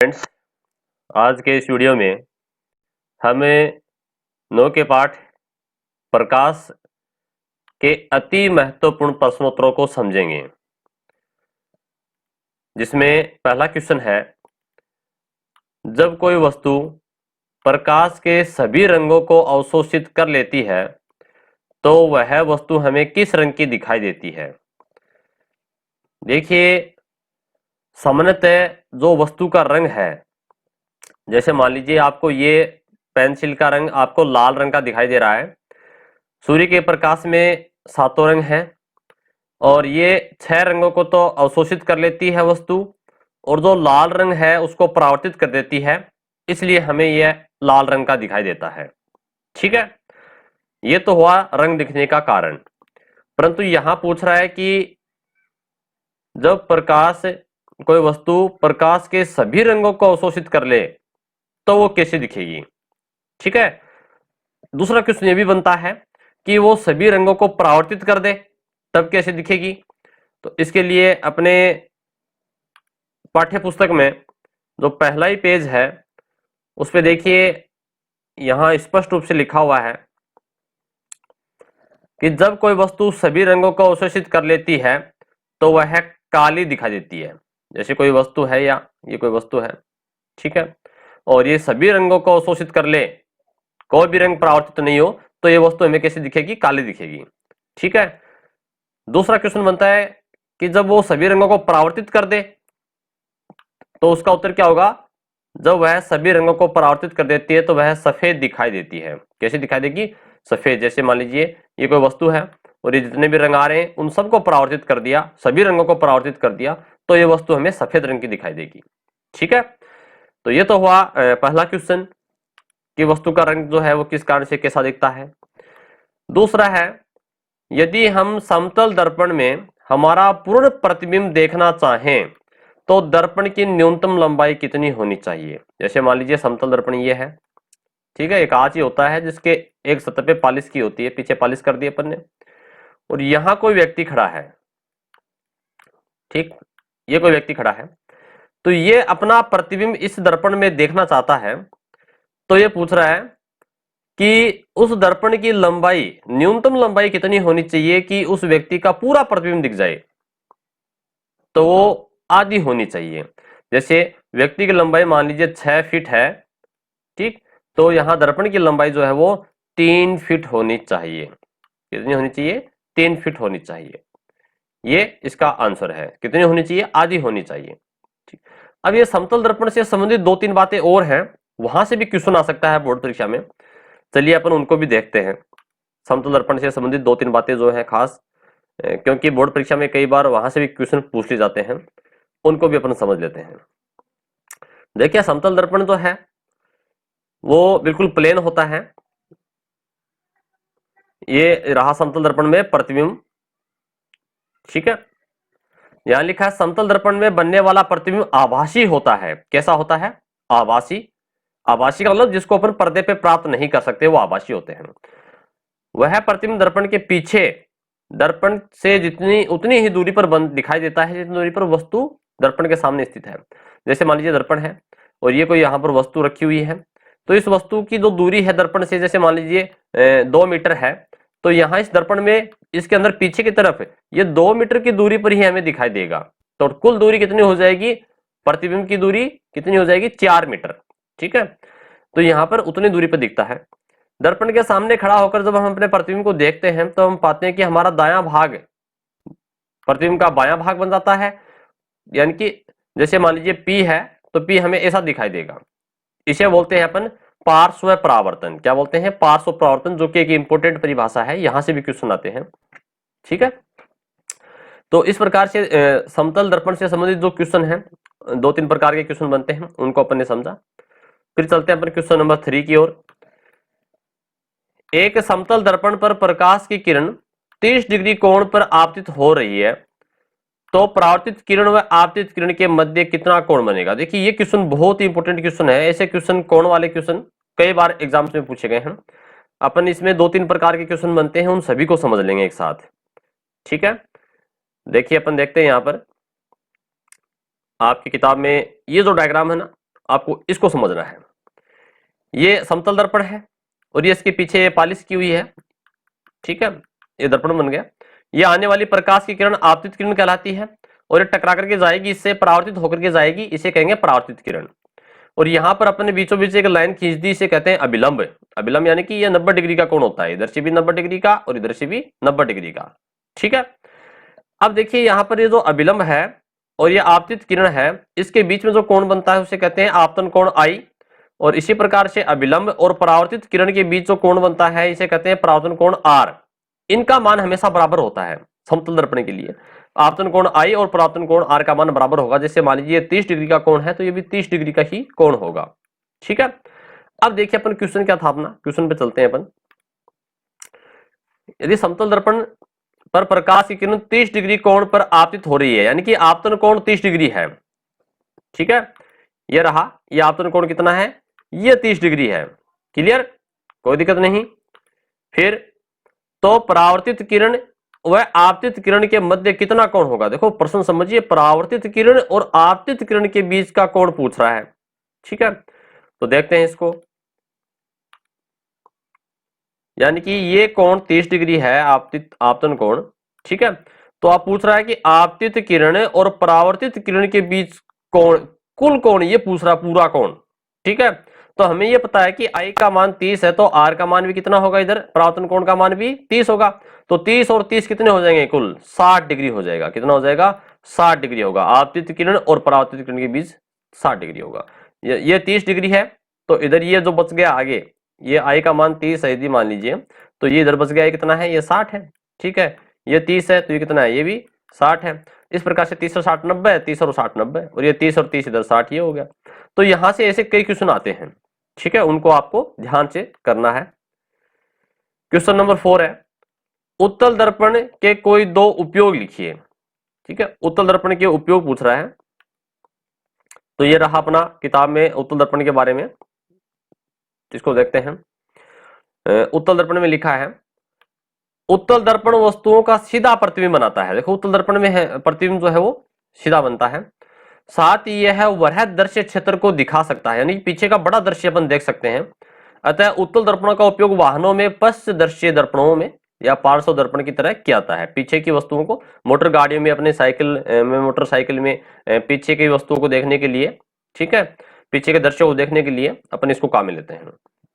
Friends, आज के इस वीडियो में हमें 9 के पाठ प्रकाश के अति महत्वपूर्ण प्रश्नोत्तरों को समझेंगे, जिसमें पहला क्वेश्चन है, जब कोई वस्तु प्रकाश के सभी रंगों को अवशोषित कर लेती है तो वह वस्तु हमें किस रंग की दिखाई देती है। देखिए, सामान्यतः जो वस्तु का रंग है, जैसे मान लीजिए आपको ये पेंसिल का रंग आपको लाल रंग का दिखाई दे रहा है। सूर्य के प्रकाश में 7 रंग हैं और ये 6 रंगों को तो अवशोषित कर लेती है वस्तु, और जो लाल रंग है उसको परावर्तित कर देती है, इसलिए हमें यह लाल रंग का दिखाई देता है। ठीक है, ये तो हुआ रंग दिखने का कारण। परंतु यहां पूछ रहा है कि जब कोई वस्तु प्रकाश के सभी रंगों को अवशोषित कर ले तो वो कैसे दिखेगी। ठीक है, दूसरा क्वेश्चन ये भी बनता है कि वो सभी रंगों को परावर्तित कर दे तब कैसे दिखेगी। तो इसके लिए अपने पाठ्य पुस्तक में जो पहला ही पेज है उस पे देखिए, यहां स्पष्ट रूप से लिखा हुआ है कि जब कोई वस्तु सभी रंगों को अवशोषित कर लेती है तो वह काली दिखाई देती है। जैसे कोई वस्तु है, या ये कोई वस्तु है, ठीक है, और ये सभी रंगों को अवशोषित कर ले, कोई भी रंग परावर्तित नहीं हो, तो ये वस्तु हमें कैसे दिखेगी, काली दिखेगी। ठीक है, दूसरा क्वेश्चन बनता है कि जब वो सभी रंगों को परावर्तित कर दे तो उसका उत्तर क्या होगा। जब वह सभी रंगों को परावर्तित कर देती है तो वह सफेद दिखाई देती है। कैसे दिखाई देगी, सफेद। जैसे मान लीजिए ये कोई वस्तु है और ये जितने भी रंग आ रहे हैं उन सबको परावर्तित कर दिया, सभी रंगों को परावर्तित कर दिया, तो ये वस्तु हमें सफेद रंग की दिखाई देगी। ठीक है, तो ये तो हुआ पहला क्वेश्चन कि वस्तु का रंग जो है वो किस कारण से कैसा दिखता है। दूसरा है, यदि हम समतल दर्पण में हमारा पूर्ण प्रतिबिंब देखना चाहें तो दर्पण की न्यूनतम लंबाई कितनी होनी चाहिए। जैसे मान लीजिए समतल दर्पण ये है, ठीक है, एक कांच ही होता है जिसके एक सतह पे पॉलिश की होती है, पीछे पॉलिश कर दी अपन ने, और यहां कोई व्यक्ति खड़ा है। ठीक, ये कोई व्यक्ति खड़ा है, तो ये अपना प्रतिबिंब इस दर्पण में देखना चाहता है। तो ये पूछ रहा है कि उस दर्पण की लंबाई, न्यूनतम लंबाई कितनी होनी चाहिए कि उस व्यक्ति का पूरा प्रतिबिंब दिख जाए। तो वो आधी होनी चाहिए। जैसे व्यक्ति की लंबाई मान लीजिए 6 फीट है, ठीक, तो यहां दर्पण की लंबाई जो है वो 3 फीट होनी चाहिए। कितनी होनी चाहिए, 3 फीट होनी चाहिए। ये इसका आंसर है। कितनी होनी चाहिए, आधी होनी चाहिए। ठीक, अब ये समतल दर्पण से संबंधित 2-3 बातें और हैं, वहां से भी क्वेश्चन आ सकता है बोर्ड परीक्षा में। चलिए अपन उनको भी देखते हैं। समतल दर्पण से संबंधित 2-3 बातें जो है खास, क्योंकि बोर्ड परीक्षा में कई बार वहां से भी क्वेश्चन पूछ लिए जाते हैं, उनको भी अपन समझ लेते हैं। देखिए, समतल दर्पण जो है वो बिल्कुल प्लेन होता है। ये रहा समतल दर्पण में प्रतिबिंब। ठीक है, यहां लिखा है समतल दर्पण में बनने वाला प्रतिबिंब आभासी होता है। कैसा होता है, आभासी। आभासी का मतलब जिसको अपन पर्दे पे प्राप्त नहीं कर सकते, वो आभासी होते हैं। वह प्रतिबिंब दर्पण के पीछे दर्पण से जितनी उतनी ही दूरी पर दिखाई देता है जितनी दूरी पर वस्तु दर्पण के सामने स्थित है। जैसे मान लीजिए दर्पण है और ये कोई यहाँ पर वस्तु रखी हुई है, तो इस वस्तु की जो दूरी है दर्पण से, जैसे मान लीजिए 2 मीटर है, तो यहाँ इस दर्पण में इसके अंदर पीछे की तरफ ये 2 मीटर की दूरी पर ही हमें दिखाई देगा। तो कुल दूरी कितनी हो जाएगी, प्रतिबिंब की दूरी कितनी हो जाएगी, 4 मीटर। ठीक है, तो यहाँ पर उतनी दूरी पर दिखता है। दर्पण के सामने खड़ा होकर जब हम अपने प्रतिबिंब को देखते हैं तो हम पाते हैं कि हमारा दायां भाग प्रतिबिंब का बायां भाग बन जाता है। यानी कि जैसे मान लीजिए P है तो P हमें ऐसा दिखाई देगा। इसे बोलते हैं अपन पार्श्व परावर्तन। क्या बोलते हैं, पार्श्व परावर्तन, जो कि एक इंपोर्टेंट परिभाषा है, यहां से भी क्वेश्चन आते हैं। ठीक है, तो इस प्रकार से समतल दर्पण से संबंधित जो क्वेश्चन है, 2-3 प्रकार के क्वेश्चन बनते हैं, उनको अपन ने समझा। फिर चलते हैं अपन क्वेश्चन नंबर 3 की ओर। एक समतल दर्पण पर प्रकाश की किरण 30 डिग्री कोण पर आपतित हो रही है, तो परावर्तित किरण व आपतित किरण के मध्य कितना कोण बनेगा। देखिए, ये क्वेश्चन बहुत ही इंपॉर्टेंट क्वेश्चन है। ऐसे क्वेश्चन, कोण वाले क्वेश्चन कई बार एग्जाम्स में पूछे गए हैं। अपन इसमें 2-3 प्रकार के क्वेश्चन बनते हैं, उन सभी को समझ लेंगे एक साथ। ठीक है, देखिए अपन देखते हैं यहाँ पर आपकी किताब में ये जो डायग्राम है ना, आपको इसको समझना है। ये समतल दर्पण है और ये इसके पीछे पालिश की हुई है, ठीक है, ये दर्पण बन गया। ये आने वाली प्रकाश की किरण आपतित किरण कहलाती है और ये टकरा करके जाएगी, इससे परावर्तित होकर के जाएगी, इसे कहेंगे परावर्तित किरण। और यहाँ पर अपने बीचों बीच एक लाइन खींच दी, इसे कहते हैं अभिलंब। अभिलंब यानी कि ये 90 डिग्री का कोण होता है, इधर से भी 90 डिग्री का और इधर से भी 90 डिग्री का, ठीक है। अब देखिए यहाँ पर ये जो अभिलंब है और ये आपतित किरण है, इसके बीच में जो कोण बनता है उसे कहते हैं आपतन कोण आई। और इसी प्रकार से अभिलंब और परावर्तित किरण के बीच जो कोण बनता है इसे कहते हैं परावर्तन कोण आर। इनका मान हमेशा बराबर होता है समतल दर्पण के लिए। आपतन कोण आई और परावर्तन कोण आर का मान बराबर होगा। जैसे मान लीजिए 30 डिग्री का कोण है तो ये भी 30 डिग्री का ही कोण होगा, ठीक है। अब देखिए अपन क्वेश्चन क्या था अपना, क्वेश्चन पे चलते हैं अपन। यदि समतल दर्पण पर प्रकाश की किरण 30 डिग्री कोण पर आपतित हो रही है, यानी कि आपतन कोण 30 डिग्री है, ठीक है, ये रहा, ये आपतन कोण कितना है, ये 30 डिग्री है, क्लियर, कोई दिक्कत नहीं। फिर तो परावर्तित किरण व आपतित किरण के मध्य कितना कोण होगा। देखो प्रश्न समझिए, परावर्तित किरण और आपतित किरण के बीच का कोण पूछ रहा है, ठीक है। तो देखते हैं इसको, यानी कि ये कोण 30 डिग्री है, आपतन कोण, ठीक है। तो आप पूछ रहा है कि आपतित किरण और परावर्तित किरण के बीच कोण, कुल कोण ये पूछ रहा है, पूरा कोण, ठीक है। तो हमें ये पता है कि आई का मान 30 है तो आर का मान भी कितना होगा, इधर परावर्तन कोण का मान भी 30 होगा। तो 30 और 30 कितने हो जाएंगे, कुल 60 डिग्री हो जाएगा। कितना हो जाएगा, 60 डिग्री होगा। आपतित किरण और परावर्तित किरण के बीच 60 डिग्री होगा। ये 30 डिग्री है तो इधर ये जो बच गया आगे, ये आई का मान 30 है यदि मान लीजिए, तो ये इधर बच गया, ये कितना है, ये 60 है, ठीक है। ये 30 है तो ये कितना है, ये भी 60 है। इस प्रकार से 30 और 60 90, 30 और 60 90, और ये 30 और 30 इधर 60, ये हो गया। तो यहां से ऐसे कई क्वेश्चन आते हैं, ठीक है, उनको आपको ध्यान से करना है। क्वेश्चन नंबर 4 है, उत्तल दर्पण के कोई दो उपयोग लिखिए, ठीक है। उत्तल दर्पण के उपयोग पूछ रहा है। तो ये रहा अपना किताब में उत्तल दर्पण के बारे में, इसको देखते हैं। उत्तल दर्पण में लिखा है, उत्तल दर्पण वस्तुओं का सीधा प्रतिबिंब बनाता है। देखो उत्तल दर्पण में है प्रतिबिंब जो है वो सीधा बनता है, साथ ही यह वह दृश्य क्षेत्र को दिखा सकता है, यानी पीछे का बड़ा दृश्य अपन देख सकते हैं। अतः उत्तल दर्पणों का उपयोग वाहनों में पश्च दृश्य दर्पणों में या पार्श्व दर्पण की तरह किया जाता है। पीछे की वस्तुओं को, मोटर गाड़ियों में, अपने साइकिल में, मोटरसाइकिल में पीछे की वस्तुओं को देखने के लिए, ठीक है, पीछे के दृश्य को देखने के लिए अपन इसको काम में लेते हैं,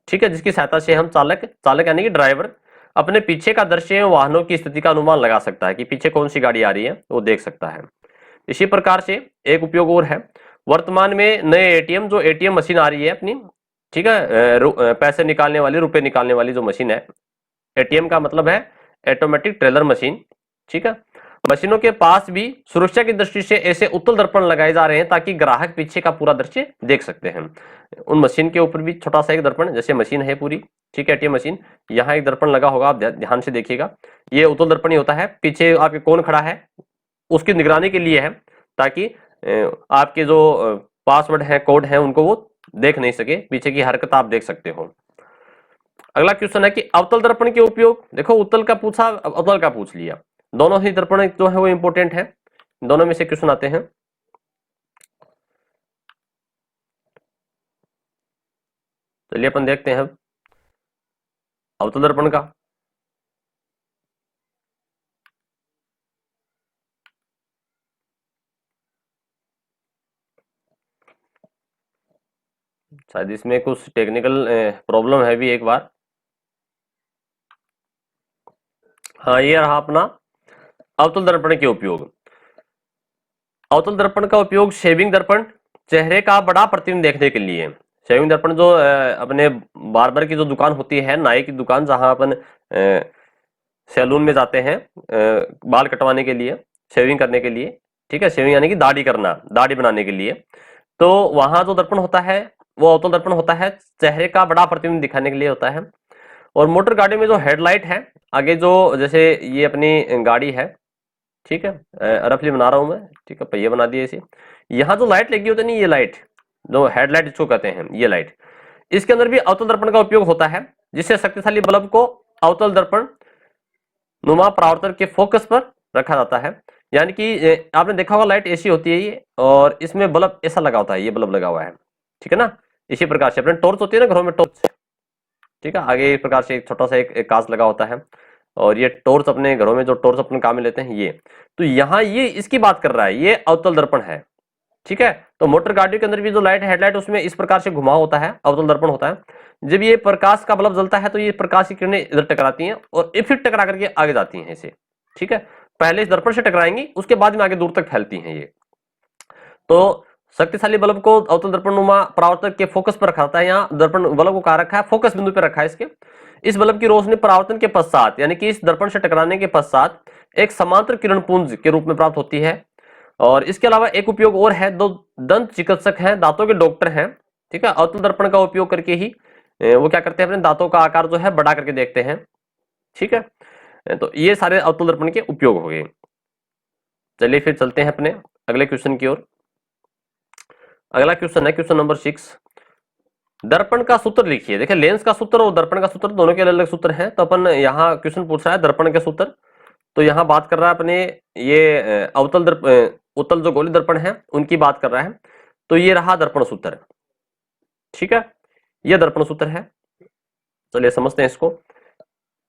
ठीक है। जिसकी सहायता से हम चालक यानी कि ड्राइवर अपने पीछे का दृश्य वाहनों की स्थिति का अनुमान लगा सकता है कि पीछे कौन सी गाड़ी आ रही है, वो देख सकता है। इसी प्रकार से एक उपयोग और है, वर्तमान में नए एटीएम, जो एटीएम मशीन आ रही है अपनी, ठीक है, पैसे निकालने वाली, रुपए निकालने वाली जो मशीन है, एटीएम का मतलब है ऑटोमेटिक टेलर मशीन, ठीक है। मशीनों के पास भी सुरक्षा की दृष्टि से ऐसे उत्तल दर्पण लगाए जा रहे हैं ताकि ग्राहक पीछे का पूरा दृश्य देख सकते हैं। उन मशीन के ऊपर भी छोटा सा एक दर्पण, जैसे मशीन है पूरी, ठीक है, एटीएम मशीन, यहाँ एक दर्पण लगा होगा, आप ध्यान से देखिएगा। ये उत्तल दर्पण ही होता है, पीछे आपके कौन खड़ा है उसकी निगरानी के लिए है, ताकि आपके जो पासवर्ड है, कोड है, उनको वो देख नहीं सके, पीछे की हरकत आप देख सकते हो। अगला क्वेश्चन है कि अवतल दर्पण के उपयोग। देखो उत्तल का पूछा, अवतल का पूछ लिया, दोनों ही दर्पण जो है वो इंपॉर्टेंट है, दोनों में से क्वेश्चन आते हैं। चलिए अपन देखते हैं अवतल दर्पण का। शायद इसमें कुछ टेक्निकल प्रॉब्लम है भी एक बार। हाँ, ये रहा अपना अवतल दर्पण के उपयोग। अवतल दर्पण का उपयोग शेविंग दर्पण, चेहरे का बड़ा प्रतिबिंब देखने के लिए। शेविंग दर्पण जो अपने बार्बर की जो दुकान होती है, नाई की दुकान, जहां अपन सैलून में जाते हैं बाल कटवाने के लिए, शेविंग करने के लिए, ठीक है, शेविंग यानी कि दाढ़ी करना, दाढ़ी बनाने के लिए। तो वहां जो दर्पण होता है वो अवतल दर्पण होता है, चेहरे का बड़ा प्रतिबिंब दिखाने के लिए होता है। और मोटर गाड़ी में जो हेडलाइट है आगे, जो जैसे ये अपनी गाड़ी है, ठीक है, रफली बना रहा हूं मैं, ठीक है, पहिया बना दिया इसे। यहाँ जो लाइट लगी होती है नहीं, ये लाइट जो हेडलाइट इसको कहते हैं, ये लाइट, इसके अंदर भी अवतल दर्पण का उपयोग होता है, जिससे शक्तिशाली बल्ब को अवतल दर्पण नुमा परावर्तन के फोकस पर रखा जाता है। यानी कि आपने देखा होगा लाइट ऐसी होती है ये, और इसमें बल्ब ऐसा लगा होता है, ये बल्ब लगा हुआ है, ठीक है ना। इसी प्रकार से अपने टॉर्च होती है ना घरों में, टॉर्च, ठीक है, आगे इस प्रकार से एक छोटा सा एक कांच लगा होता है, और ये टॉर्च अपने घरों में जो टॉर्च अपने काम में लेते हैं ये। तो यहाँ ये इसकी बात कर रहा है, ये अवतल दर्पण है, ठीक है। तो मोटर गाड़ियों के अंदर भी जो लाइट हेडलाइट उसमें इस प्रकार से घुमा होता है, अवतल दर्पण होता है। जब ये प्रकाश का बल्ब जलता है तो ये प्रकाश की किरणें इधर टकराती हैं और फिर टकरा करके आगे जाती हैं इसे, ठीक है। पहले इस दर्पण से टकराएंगी, उसके बाद में आगे दूर तक फैलती हैं ये। तो शक्तिशाली बल्ब को अवतल दर्पणनुमा परावर्तक के फोकस पर रखा जाता है। यहाँ दर्पण बल्ब को कहा रखा है, फोकस बिंदु पर रखा है इसके। इस बल्ब की रोशनी परावर्तन के पश्चात, यानी कि इस दर्पण से टकराने के पश्चात एक समांतर किरण पुंज के रूप में प्राप्त होती है। और इसके अलावा एक उपयोग और है, दो दंत चिकित्सक हैं, दांतों के डॉक्टर हैं, ठीक है, अवतल दर्पण का उपयोग करके ही वो क्या करते हैं, अपने दांतों का आकार जो है बढ़ा करके देखते हैं, ठीक है। तो ये सारे अवतल दर्पण के उपयोग हो गए। चलिए फिर चलते हैं अपने अगले क्वेश्चन की ओर। अगला क्वेश्चन है क्वेश्चन नंबर 6। दर्पण का सूत्र लिखिए। देखिए लेंस का सूत्र और दर्पण का सूत्र दोनों के अलग अलग सूत्र हैं। तो अपन यहाँ क्वेश्चन पूछ रहा है दर्पण के सूत्र। तो यहाँ बात कर रहा है अपने ये अवतल उत्तल जो गोली दर्पण है उनकी बात कर रहा है। तो ये रहा दर्पण सूत्र, ठीक है, ये दर्पण सूत्र है। चलिए समझते हैं इसको।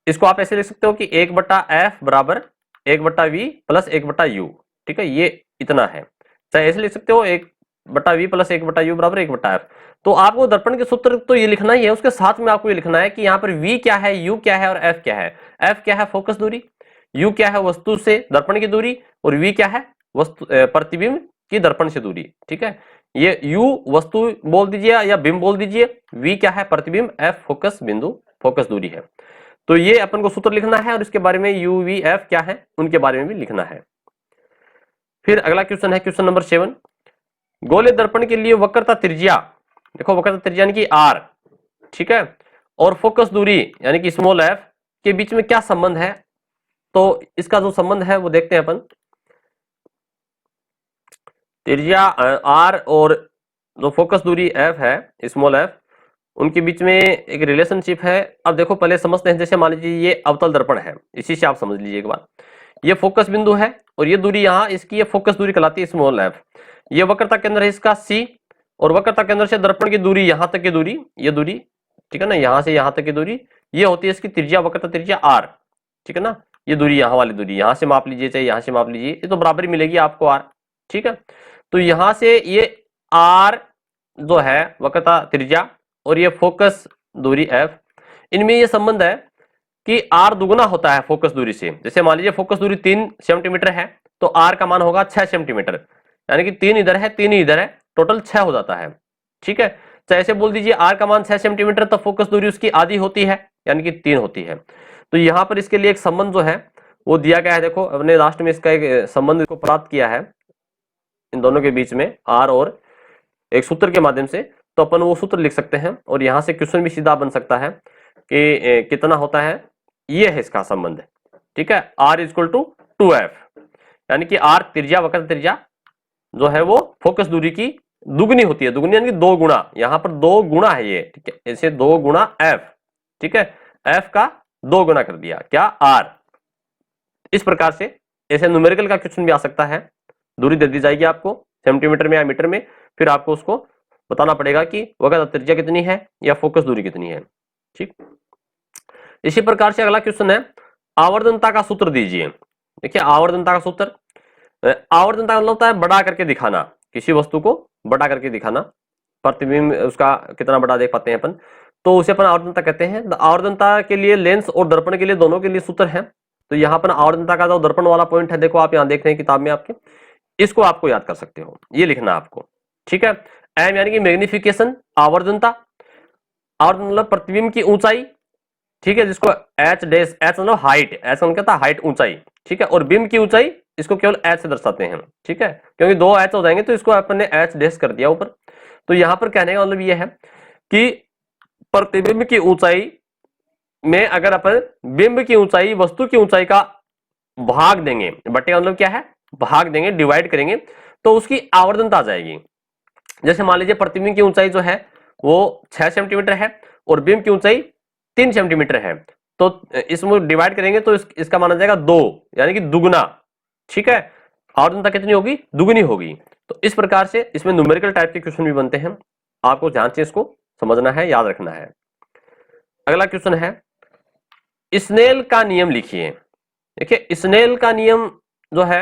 इसको आप ऐसे लिख सकते हो कि 1/f बराबर 1/v प्लस 1/u, ठीक है, ये इतना है। चाहे ऐसे लिख सकते हो 1/v प्लस 1/u बराबर 1/f। तो आपको दर्पण के सूत्र तो ये लिखना ही है, उसके साथ में आपको ये लिखना है कि यहाँ पर v क्या है, u क्या है और f क्या है। f क्या है फोकस दूरी, u क्या है वस्तु से दर्पण की दूरी, और v क्या है वस्तु प्रतिबिंब की दर्पण से दूरी, ठीक है। ये u वस्तु बोल दीजिए या बिंब बोल दीजिए, v क्या है प्रतिबिंब, f फोकस बिंदु फोकस दूरी है। तो ये अपन को सूत्र लिखना है और इसके बारे में u v f क्या है उनके बारे में भी लिखना है। फिर अगला क्वेश्चन है क्वेश्चन नंबर 7। गोले दर्पण के लिए वक्रता त्रिज्या, देखो वक्रता त्रिज्या यानी कि r, ठीक है, और फोकस दूरी यानी कि स्मॉल f के बीच में क्या संबंध है। तो इसका जो संबंध है वो देखते हैं अपन। त्रिज्या r और जो फोकस दूरी f है स्मॉल f, उनके बीच में एक रिलेशनशिप है। अब देखो पहले समझते हैं। जैसे मान लीजिए ये अवतल दर्पण है, इसी से आप समझ लीजिए एक बार। ये फोकस बिंदु है और ये दूरी यहाँ इसकी ये फोकस दूरी कहलाती है स्मॉल f। ये वक्रता केंद्र है इसका c, और वक्रता केंद्र से दर्पण की दूरी यहाँ तक की दूरी, ये दूरी, ठीक है ना, यहाँ से यहाँ तक की दूरी ये होती है इसकी त्रिज्या, वक्रता त्रिज्या r, ठीक है ना। ये दूरी यहाँ वाली दूरी यहाँ से माप लीजिए चाहे यहाँ से माप लीजिए, ये तो बराबर मिलेगी आपको r, ठीक है। तो यहाँ से ये r जो है वक्रता त्रिज्या और ये फोकस दूरी f, इनमें ये संबंध है कि r दुगुना होता है फोकस दूरी से। जैसे मान लीजिए फोकस दूरी 3 सेंटीमीटर है तो r का मान होगा 6 सेंटीमीटर, यानी कि 3 इधर है 3 इधर है, टोटल 6 हो जाता है, ठीक है। चाहे ऐसे बोल दीजिए r का मान 6 सेंटीमीटर तो फोकस दूरी उसकी आधी होती है यानी कि 3 होती है। तो यहाँ पर इसके लिए एक संबंध जो है वो दिया गया है। देखो अपने लास्ट में इसका एक संबंध को प्राप्त किया है इन दोनों के बीच में r और एक सूत्र के माध्यम से। तो अपन वो सूत्र लिख सकते हैं और यहाँ से क्वेश्चन भी सीधा बन सकता है कि कितना होता है, ये है इसका संबंध, ठीक है। r इक्वल टू 2f, यानी कि r त्रिज्या वक्र त्रिज्या जो है वो फोकस दूरी की दुगनी होती है, दुगनी यानी कि 2 गुना, यहाँ पर 2 गुना है ये, ठीक है, ऐसे 2 गुना f, ठीक है, f का 2 गुना कर दिया क्या r। इस प्रकार से ऐसे न्यूमेरिकल का क्वेश्चन भी आ सकता है। दूरी दे दी जाएगी आपको सेंटीमीटर में या मीटर में, फिर आपको उसको बताना पड़ेगा कि वक्रता त्रिज्या कितनी है या फोकस दूरी कितनी है, ठीक। इसी प्रकार से अगला क्वेश्चन है आवर्धनता का सूत्र दीजिए। देखिए आवर्धनता का सूत्र, आवर्धनता का मतलब होता है बड़ा करके दिखाना, किसी वस्तु को बड़ा करके दिखाना, प्रतिबिंब उसका कितना बड़ा देख पाते हैं अपन, तो उसे अपन आवर्धनता कहते हैं। आवर्धनता के लिए लेंस और दर्पण के लिए दोनों के लिए सूत्र है। तो यहाँ पर आवर्धनता का जो दर्पण वाला पॉइंट है, देखो आप यहाँ देख रहे हैं किताब में आपके, इसको आपको याद कर सकते हो, ये लिखना आपको, ठीक है। एम यानी कि मैग्निफिकेशन, आवर्धनता, आवर्धन मतलब प्रतिबिंब की ऊंचाई, ठीक है, जिसको एच डैश, एच मतलब हाइट, एच मतलब क्या था हाइट ऊंचाई, ठीक है, और बिंब की ऊंचाई इसको केवल एच से दर्शाते हैं, ठीक है, क्योंकि 2 एच हो जाएंगे तो इसको अपन ने एच डैश कर दिया ऊपर। तो यहाँ पर कहने का मतलब यह है कि प्रतिबिंब की ऊंचाई में अगर अपन बिंब की ऊंचाई वस्तु की ऊंचाई का भाग देंगे, बटे का मतलब क्या है भाग देंगे, डिवाइड करेंगे, तो उसकी आवर्धनता आ जाएगी। जैसे मान लीजिए प्रतिबिंब की ऊंचाई जो है वो 6 सेंटीमीटर है और बिंब की ऊंचाई 3 सेंटीमीटर है, तो इसमें डिवाइड करेंगे तो इसका माना जाएगा 2, यानी कि दुगुना, ठीक है। आवर्धनता कितनी होगी, दुगुनी होगी। तो इस प्रकार से इसमें न्यूमेरिकल टाइप के क्वेश्चन भी बनते हैं। आपको ध्यान से इसको समझना है, याद रखना है। अगला क्वेश्चन है, स्नेल का नियम लिखिए। देखिए स्नेल का नियम जो है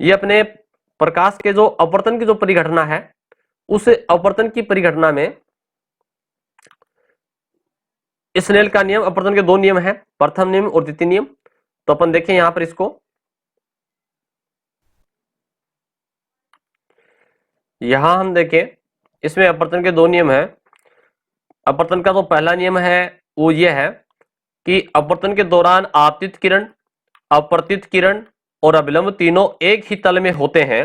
ये अपने प्रकाश के जो अपवर्तन की जो परिघटना है, उस अपवर्तन की परिघटना में स्नेल का नियम, अपवर्तन के दो नियम है, प्रथम नियम और द्वितीय नियम। तो अपन देखें यहां पर इसको, यहां हम देखें इसमें अपवर्तन के दो नियम है। अपवर्तन का जो पहला नियम है वो ये है कि अपवर्तन के दौरान आपतित किरण, अपवर्तित किरण और अभिलंब तीनों एक ही तल में होते हैं।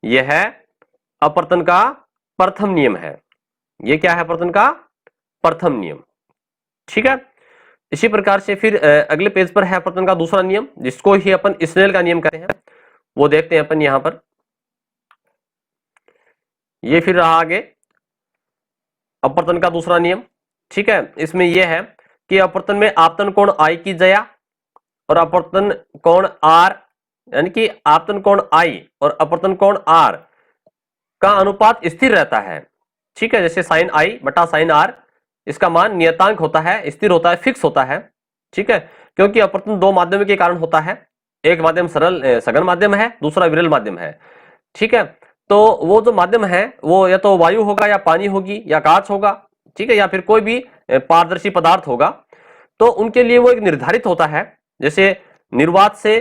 यह है अपवर्तन का प्रथम नियम है। ये क्या है? अपवर्तन का प्रथम नियम। ठीक है। इसी प्रकार से फिर अगले पेज पर है अपवर्तन का दूसरा नियम, जिसको ही अपन स्नेल का नियम कहते हैं। वो देखते हैं अपन यहां पर। ये फिर रहा आगे अपवर्तन का दूसरा नियम। ठीक है। इसमें यह है कि अपवर्तन में आपतन कोण आई की जया और अपवर्तन कोण आर, यानी कि आपतन कोण आई और अपवर्तन कोण आर का अनुपात स्थिर रहता है। ठीक है। जैसे साइन आई बटा साइन आर, इसका मान नियतांक होता है, स्थिर होता है, फिक्स होता है। ठीक है। क्योंकि अपवर्तन दो माध्यम के कारण होता है। एक माध्यम सरल सघन माध्यम है, दूसरा विरल माध्यम है। ठीक है। तो वो जो माध्यम है वो या तो वायु होगा या पानी होगी या कांच होगा, ठीक है, या फिर कोई भी पारदर्शी पदार्थ होगा। तो उनके लिए वो एक निर्धारित होता है। जैसे निर्वात से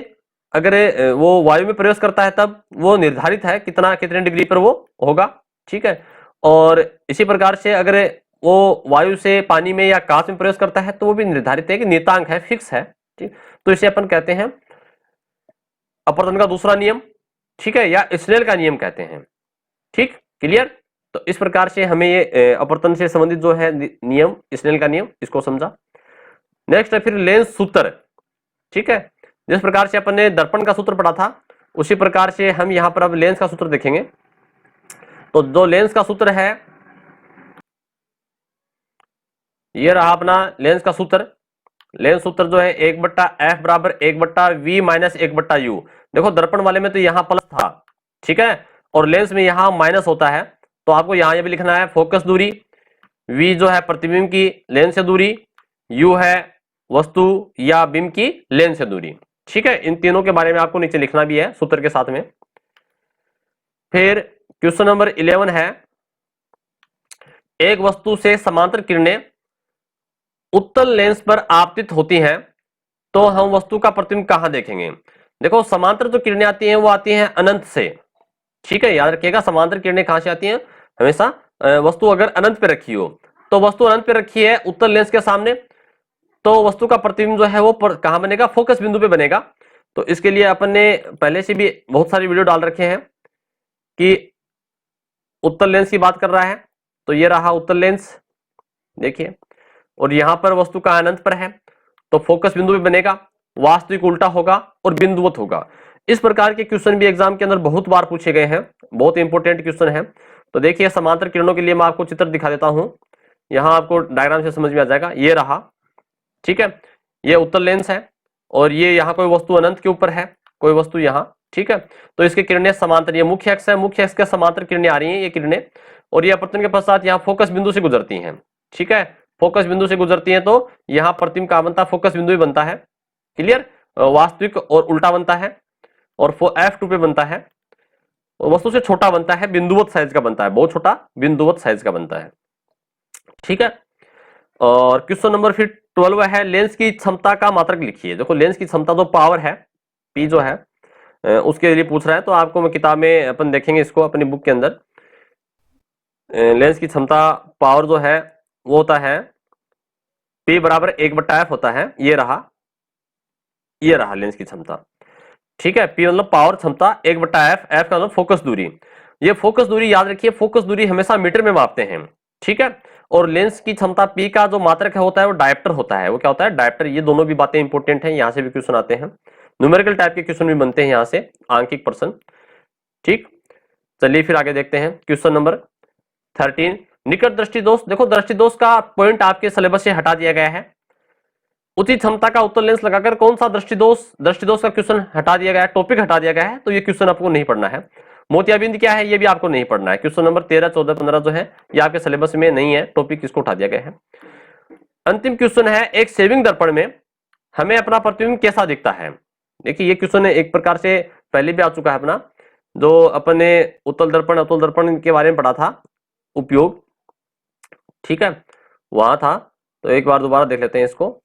अगर वो वायु में प्रवेश करता है तब वो निर्धारित है कितने डिग्री पर वो होगा। ठीक है। और इसी प्रकार से अगर वो वायु से पानी में या कांच में प्रवेश करता है तो वो भी निर्धारित है कि नियतांक है, फिक्स है। ठीक, तो इसे अपन कहते हैं अपवर्तन का दूसरा नियम। ठीक है, या स्नेल का नियम कहते हैं। ठीक, क्लियर। तो इस प्रकार से हमें ये अपवर्तन से संबंधित जो है नियम, स्नेल का नियम, इसको समझा। नेक्स्ट है फिर लेंस सूत्र। ठीक है, जिस प्रकार से अपन ने दर्पण का सूत्र पढ़ा था उसी प्रकार से हम यहां पर अब लेंस का सूत्र देखेंगे। तो जो लेंस का सूत्र है ये रहा अपना लेंस का सूत्र। लेंस सूत्र जो है 1/f बराबर 1/v माइनस 1/u। देखो दर्पण वाले में तो यहां प्लस था, ठीक है, और लेंस में यहां माइनस होता है। तो आपको यहां ये भी लिखना है फोकस दूरी, v जो है प्रतिबिंब की लेंस से दूरी, u है वस्तु या बिंब की लेंस से दूरी। ठीक है, इन तीनों के बारे में आपको नीचे लिखना भी है सूत्र के साथ में। फिर क्वेश्चन नंबर 11 है, एक वस्तु से समांतर किरणें उत्तल लेंस पर आपतित होती हैं तो हम वस्तु का प्रतिबिंब कहां देखेंगे? देखो समांतर जो किरणें आती हैं वो आती हैं अनंत से। ठीक है, याद रखिएगा समांतर किरणें कहां से आती हैं? हमेशा वस्तु अगर अनंत पे रखी हो, तो वस्तु अनंत पे रखी है उत्तल लेंस के सामने, तो वस्तु का प्रतिबिंब जो है वो कहां बनेगा? फोकस बिंदु पे बनेगा। तो इसके लिए अपन ने पहले से भी बहुत सारी वीडियो डाल रखे हैं कि उत्तल लेंस की बात कर रहा है। तो ये रहा उत्तल लेंस, देखिए, और यहां पर वस्तु का अनंत पर है तो फोकस बिंदु पे बनेगा, वास्तविक उल्टा होगा और बिंदुवत होगा। इस प्रकार के क्वेश्चन भी एग्जाम के अंदर बहुत बार पूछे गए हैं, बहुत इंपॉर्टेंट क्वेश्चन है। तो देखिए समांतर किरणों के लिए मैं आपको चित्र दिखा देता हूं, यहां आपको डायग्राम से समझ में आ जाएगा। ये रहा, ठीक है, ये उत्तल लेंस है और ये यहाँ कोई वस्तु अनंत के ऊपर है, कोई वस्तु यहाँ। ठीक है, तो इसकी किरणें समांतर, ये मुख्य अक्ष है, मुख्य अक्ष के समांतर किरणें आ रही हैं ये किरणें, और ये अपवर्तन के पश्चात यहाँ फोकस बिंदु से गुजरती हैं। ठीक है, फोकस बिंदु से गुजरती हैं तो यहाँ प्रतिबिंब कहाँ बनता है? फोकस बिंदु ही बनता है। क्लियर, वास्तविक और उल्टा बनता है और F2 पे बनता है, वस्तु से छोटा बनता है, बिंदुवत साइज का बनता है, बहुत छोटा बिंदुवत साइज का बनता है। ठीक है, और क्वेश्चन नंबर फिर 12 है, लेंस की क्षमता का मात्रक लिखिए। देखो लेंस की क्षमता जो पावर है P जो है उसके लिए पूछ रहा है। तो आपको मैं किताब में अपन देखेंगे इसको अपनी बुक के अंदर। लेंस की क्षमता पावर जो है वो होता है P बराबर 1/f होता है। ये रहा लेंस की क्षमता। ठीक है, P मतलब पावर क्षमता, 1/f, f का मतलब फोकस दूरी। ये फोकस दूरी याद रखिए, फोकस दूरी हमेशा मीटर में मापते हैं। ठीक है, और लेंस की क्षमता P का जो मात्रक होता है वो डायप्टर होता है। वो क्या होता है? डायप्टर। ये दोनों भी बातें इंपॉर्टेंट हैं, यहाँ से भी क्वेश्चन आते हैं, न्यूमेरिकल टाइप के क्वेश्चन भी बनते हैं यहाँ से, आंकिक प्रश्न। ठीक, चलिए फिर आगे देखते हैं क्वेश्चन नंबर 13, निकट दृष्टि दोष। देखो दृष्टि दोष का पॉइंट आपके सिलेबस से हटा दिया गया है। उचित क्षमता का उत्तल लेंस लगाकर कौन सा दृष्टि दोष का क्वेश्चन हटा दिया गया है, टॉपिक हटा दिया गया है, तो ये क्वेश्चन आपको नहीं पढ़ना है। मोतियाबिंद क्या है ये भी आपको नहीं पढ़ना है। क्वेश्चन नंबर 13, 14, 15 जो है ये आपके सिलेबस में नहीं है, टॉपिक इसको उठा दिया गया है। अंतिम क्वेश्चन है, एक सेविंग दर्पण में हमें अपना प्रतिबिंब कैसा दिखता है। देखिए ये क्वेश्चन एक प्रकार से पहले भी आ चुका है अपना, जो अपने उत्तल दर्पण अवतल दर्पण के बारे में पढ़ा था, उपयोग, ठीक है, वहां था। तो एक बार दोबारा देख लेते हैं इसको।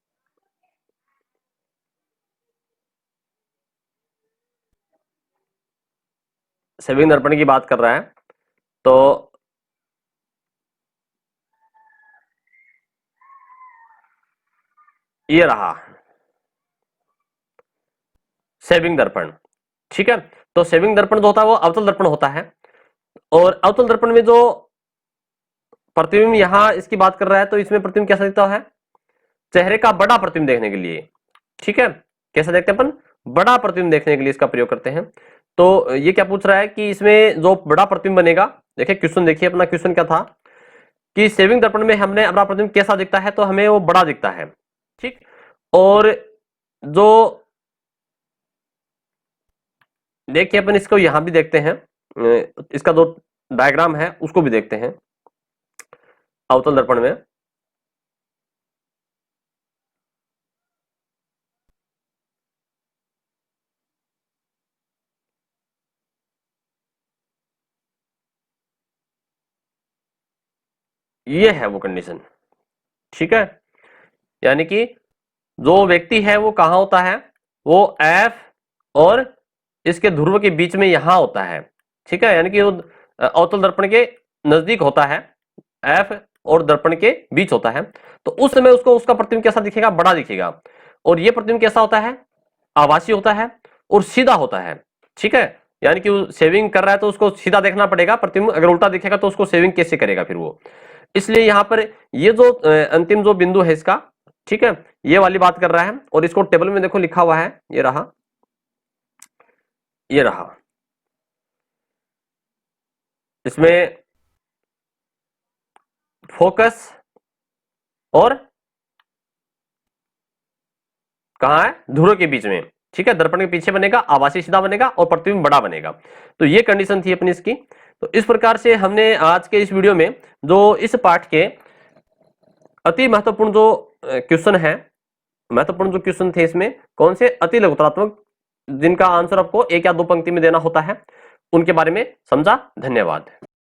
सेविंग दर्पण की बात कर रहा है तो ये रहा सेविंग दर्पण, ठीक है। तो सेविंग दर्पण जो होता है वो अवतल दर्पण होता है, और अवतल दर्पण में जो प्रतिबिंब यहां इसकी बात कर रहा है तो इसमें प्रतिबिंब कैसा दिखता है, चेहरे का बड़ा प्रतिबिंब देखने के लिए, ठीक है। कैसा देखते हैं अपन, बड़ा प्रतिबिंब देखने के लिए इसका प्रयोग करते हैं। तो ये क्या पूछ रहा है कि इसमें जो बड़ा प्रतिबिंब बनेगा, देखिए क्वेश्चन देखिए अपना, क्वेश्चन क्या था कि सेविंग दर्पण में हमने अपना प्रतिबिंब कैसा दिखता है, तो हमें वो बड़ा दिखता है, ठीक। और जो देखिए अपन इसको यहां भी देखते हैं, इसका जो डायग्राम है उसको भी देखते हैं अवतल दर्पण में। ये है वो कंडीशन, ठीक है। यानी कि जो व्यक्ति है वो कहां होता है, वो एफ और इसके ध्रुव के बीच में यहां होता है, ठीक है। यानी कि वो अवतल दर्पण के नजदीक होता है, एफ और दर्पण के बीच होता है। तो उस समय उसको उसका प्रतिबिंब कैसा दिखेगा, बड़ा दिखेगा। और ये प्रतिबिंब कैसा होता है, आभासी होता है और सीधा होता है, ठीक है। यानी कि वो सेविंग कर रहा है तो उसको सीधा देखना पड़ेगा प्रतिबिंब, अगर उल्टा दिखेगा तो उसको सेविंग कैसे करेगा फिर वो। इसलिए यहां पर ये जो अंतिम जो बिंदु है इसका, ठीक है, ये वाली बात कर रहा है। और इसको टेबल में देखो लिखा हुआ है, ये रहा, ये रहा। इसमें फोकस और कहां है, ध्रुव के बीच में, ठीक है। दर्पण के पीछे बनेगा, आभासी सीधा बनेगा और प्रतिबिंब बड़ा बनेगा। तो ये कंडीशन थी अपनी इसकी। तो इस प्रकार से हमने आज के इस वीडियो में जो इस पाठ के अति महत्वपूर्ण जो क्वेश्चन है, महत्वपूर्ण जो क्वेश्चन थे इसमें कौन से, अति लघुत्तरात्मक, जिनका आंसर आपको एक या दो पंक्ति में देना होता है, उनके बारे में समझा। धन्यवाद।